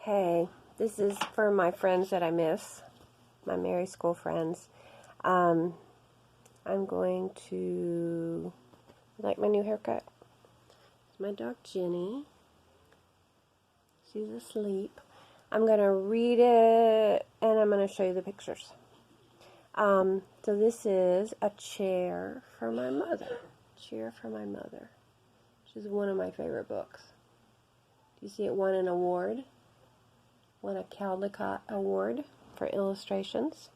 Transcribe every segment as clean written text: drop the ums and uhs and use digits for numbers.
Okay, this is for my friends that I miss, my Mary School friends. I'm going to, like my new haircut? My dog Jenny, she's asleep. I'm going to read it and I'm going to show you the pictures. So this is a chair for my mother. Chair for my mother. Which is one of my favorite books. Do you see it won an award? Won a Caldecott Award for illustrations.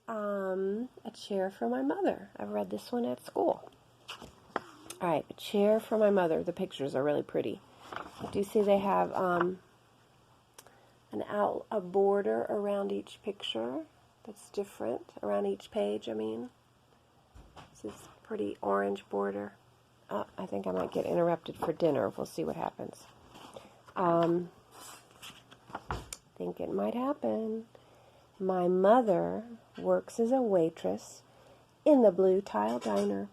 A chair for my mother. I've read this one at school. Alright, a chair for my mother. The pictures are really pretty. Do you see they have a border around each picture that's different, around each page, I mean. This is pretty orange border. Oh, I think I might get interrupted for dinner. We'll see what happens. Think it might happen. My mother works as a waitress in the Blue Tile Diner.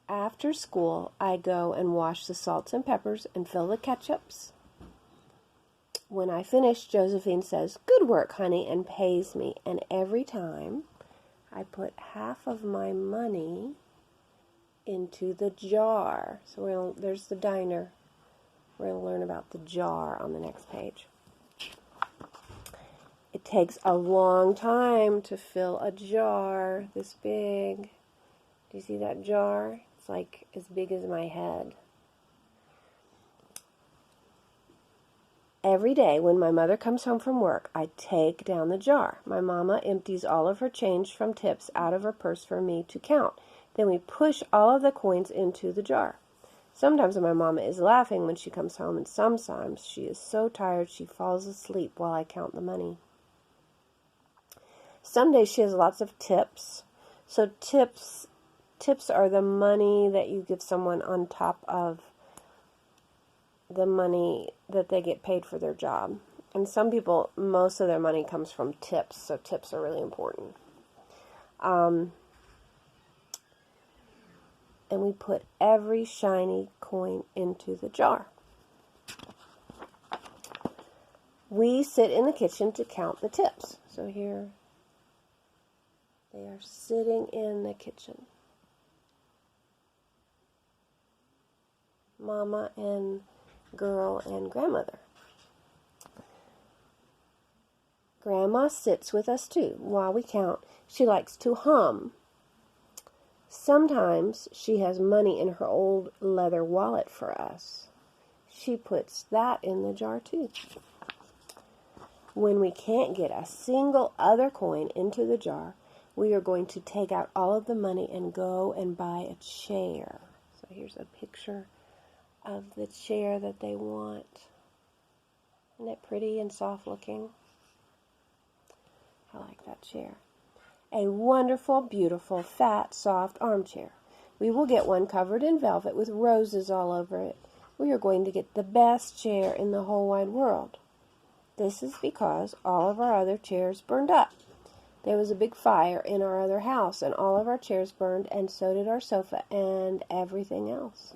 After school, I go and wash the salts and peppers and fill the ketchups. When I finish, Josephine says, "Good work, honey," and pays me. And every time, I put half of my money into the jar. So there's the diner. We're going to learn about the jar on the next page. It takes a long time to fill a jar this big. Do you see that jar? It's like as big as my head. Every day when my mother comes home from work, I take down the jar. My mama empties all of her change from tips out of her purse for me to count. Then we push all of the coins into the jar. Sometimes my mama is laughing when she comes home, and sometimes she is so tired she falls asleep while I count the money. Some days she has lots of tips. So tips are the money that you give someone on top of the money that they get paid for their job. And some people, most of their money comes from tips, so tips are really important. And we put every shiny coin into the jar. We sit in the kitchen to count the tips. So here they are sitting in the kitchen. Mama and girl and grandmother. Grandma sits with us too while we count. She likes to hum. Sometimes she has money in her old leather wallet for us. She puts that in the jar too. When we can't get a single other coin into the jar, we are going to take out all of the money and go and buy a chair. So here's a picture of the chair that they want. Isn't it pretty and soft looking? I like that chair. A wonderful, beautiful, fat, soft armchair. We will get one covered in velvet with roses all over it. We are going to get the best chair in the whole wide world. This is because all of our other chairs burned up. There was a big fire in our other house, and all of our chairs burned, and so did our sofa and everything else.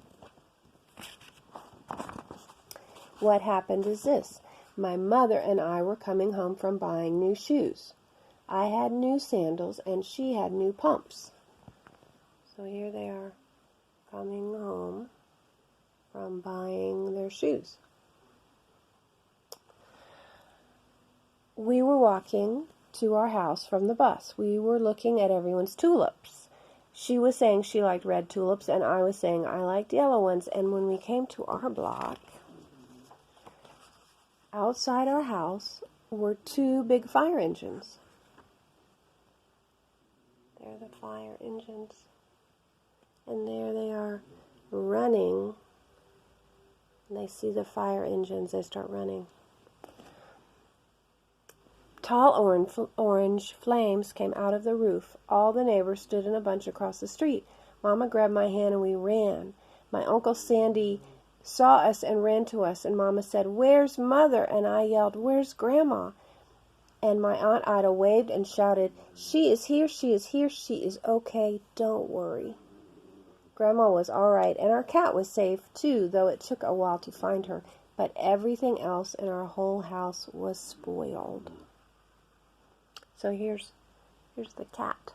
What happened is this. My mother and I were coming home from buying new shoes. I had new sandals and she had new pumps. So here they are coming home from buying their shoes. We were walking to our house from the bus. We were looking at everyone's tulips. She was saying she liked red tulips and I was saying I liked yellow ones. And when we came to our block, outside our house were two big fire engines. They're the fire engines. And there they are running. And they see the fire engines, they start running. Tall orange flames came out of the roof. All the neighbors stood in a bunch across the street. Mama grabbed my hand and we ran. My Uncle Sandy saw us and ran to us, and Mama said, "Where's Mother?" And I yelled, "Where's Grandma?" And my Aunt Ida waved and shouted, "She is here, she is here, she is okay, don't worry." Grandma was all right, and our cat was safe too, though it took a while to find her. but everything else in our whole house was spoiled. So here's the cat.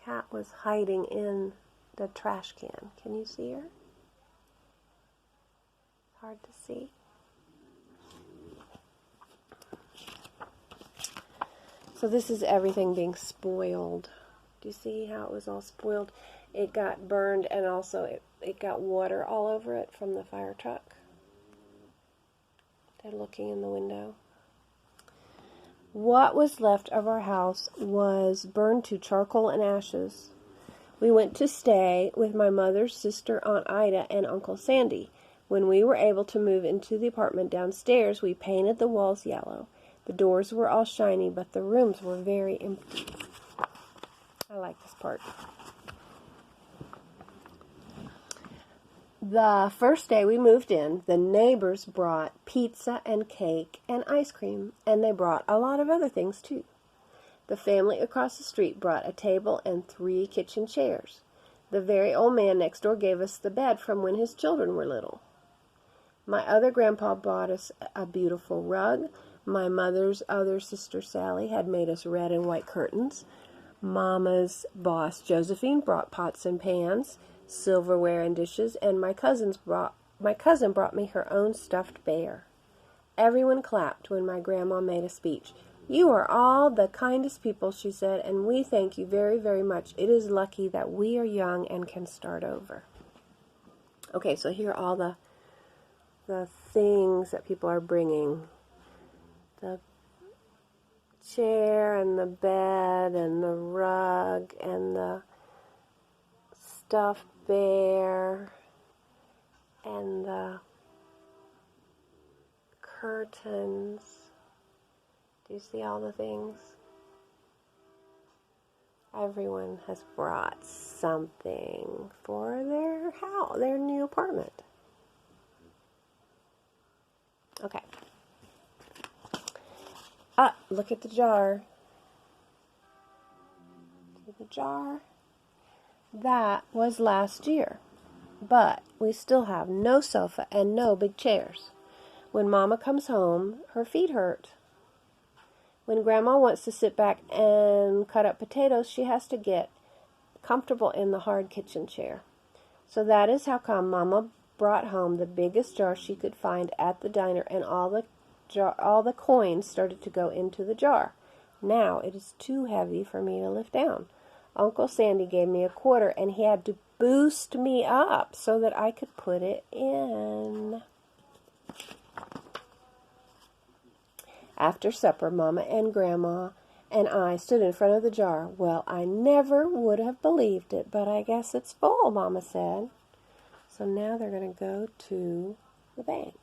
Cat was hiding in the trash can. Can you see her? Hard to see. So this is everything being spoiled. Do you see how it was all spoiled? It got burned, and also it got water all over it from the fire truck. They're looking in the window. What was left of our house was burned to charcoal and ashes. We went to stay with my mother's sister, Aunt Ida, and Uncle Sandy. When we were able to move into the apartment downstairs, we painted the walls yellow. The doors were all shiny, but the rooms were very empty. I like this part. The first day we moved in, the neighbors brought pizza and cake and ice cream, and they brought a lot of other things too. The family across the street brought a table and 3 kitchen chairs. The very old man next door gave us the bed from when his children were little. My other grandpa bought us a beautiful rug. My mother's other sister, Sally, had made us red and white curtains. Mama's boss, Josephine, brought pots and pans, silverware and dishes, and my cousin brought me her own stuffed bear. Everyone clapped when my grandma made a speech. "You are all the kindest people," she said, "and we thank you very, very much. It is lucky that we are young and can start over." Okay, so here are all the things that people are bringing. The chair and the bed and the rug and the stuffed bear and the curtains. Do you see all the things? Everyone has brought something for their house, their new apartment. Okay. Look at the jar. See the jar? That was last year, but we still have no sofa and no big chairs. When Mama comes home, her feet hurt. When Grandma wants to sit back and cut up potatoes, she has to get comfortable in the hard kitchen chair. So that is how come Mama brought home the biggest jar she could find at the diner, and all the coins started to go into the jar. Now it is too heavy for me to lift down. Uncle Sandy gave me a quarter, and he had to boost me up so that I could put it in. After supper, Mama and Grandma and I stood in front of the jar. "Well, I never would have believed it, but I guess it's full," Mama said. So now they're going to go to the bank.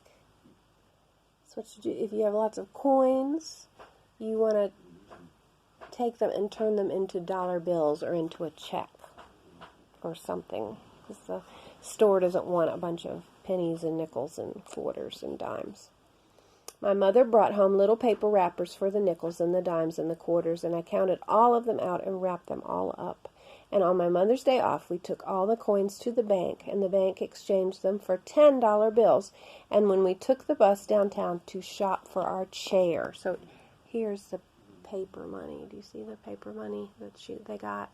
That's what you do. If you have lots of coins, you want to take them and turn them into dollar bills or into a check or something, because the store doesn't want a bunch of pennies and nickels and quarters and dimes. My mother brought home little paper wrappers for the nickels and the dimes and the quarters, and I counted all of them out and wrapped them all up. And on my Mother's Day off, we took all the coins to the bank, and the bank exchanged them for $10 bills. And when we took the bus downtown to shop for our chair, so here's the paper money. Do you see the paper money that they got?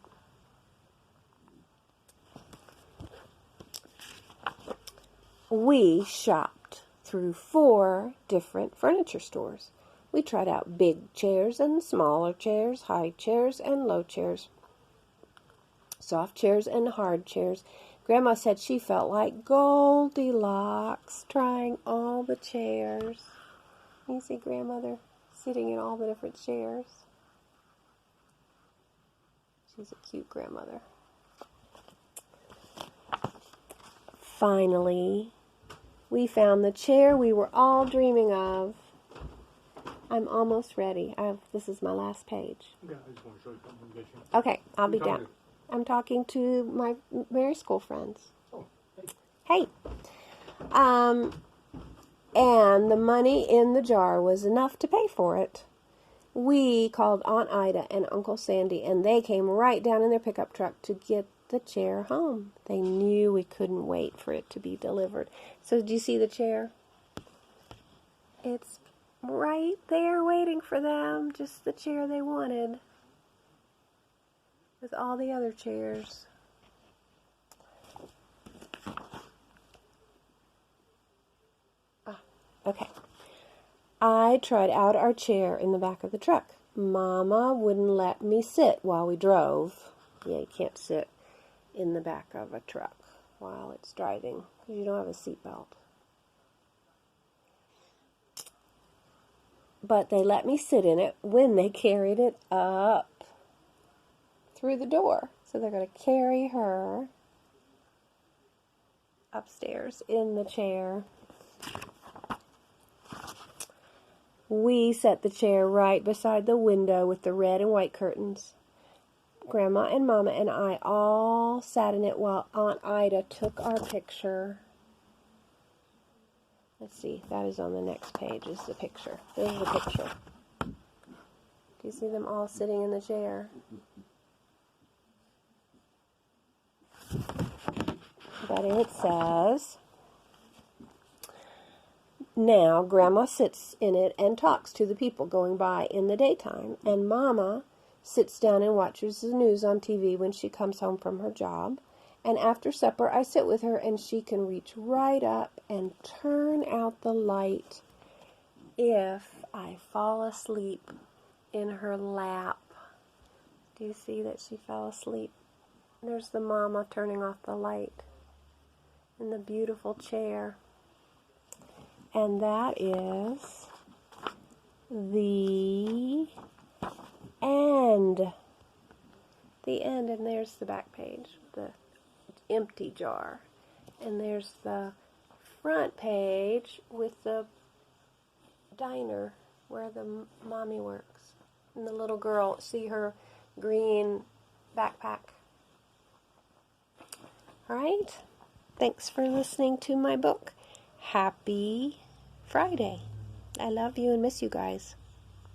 We shopped through 4 different furniture stores. We tried out big chairs and smaller chairs, high chairs and low chairs, soft chairs and hard chairs. Grandma said she felt like Goldilocks trying all the chairs. You see Grandmother sitting in all the different chairs. She's a cute grandmother. Finally, we found the chair we were all dreaming of. I'm almost ready. This is my last page. Yeah, I just want to show you something. Okay, I'll be down. I'm talking to my Mary School friends. Oh, hey. And the money in the jar was enough to pay for it. We called Aunt Ida and Uncle Sandy, and they came right down in their pickup truck to get the chair home. They knew we couldn't wait for it to be delivered. So do you see the chair? It's right there waiting for them, just the chair they wanted, with all the other chairs. Okay. I tried out our chair in the back of the truck. Mama wouldn't let me sit while we drove. Yeah, you can't sit in the back of a truck while it's driving because you don't have a seatbelt. But they let me sit in it when they carried it up through the door. So they're going to carry her upstairs in the chair. We set the chair right beside the window with the red and white curtains. Grandma and Mama and I all sat in it while Aunt Ida took our picture. Let's see, that is on the next page, is the picture. There's the picture. Do you see them all sitting in the chair? But it says, now Grandma sits in it and talks to the people going by in the daytime, and Mama sits down and watches the news on TV when she comes home from her job. And after supper, I sit with her, and she can reach right up and turn out the light if I fall asleep in her lap. Do you see that she fell asleep? There's the Mama turning off the light in the beautiful chair. And that is the end. The end, and there's the back page, the empty jar. And there's the front page with the diner where the mommy works. And the little girl, see her green backpack. All right. Thanks for listening to my book. Happy Friday. I love you and miss you guys.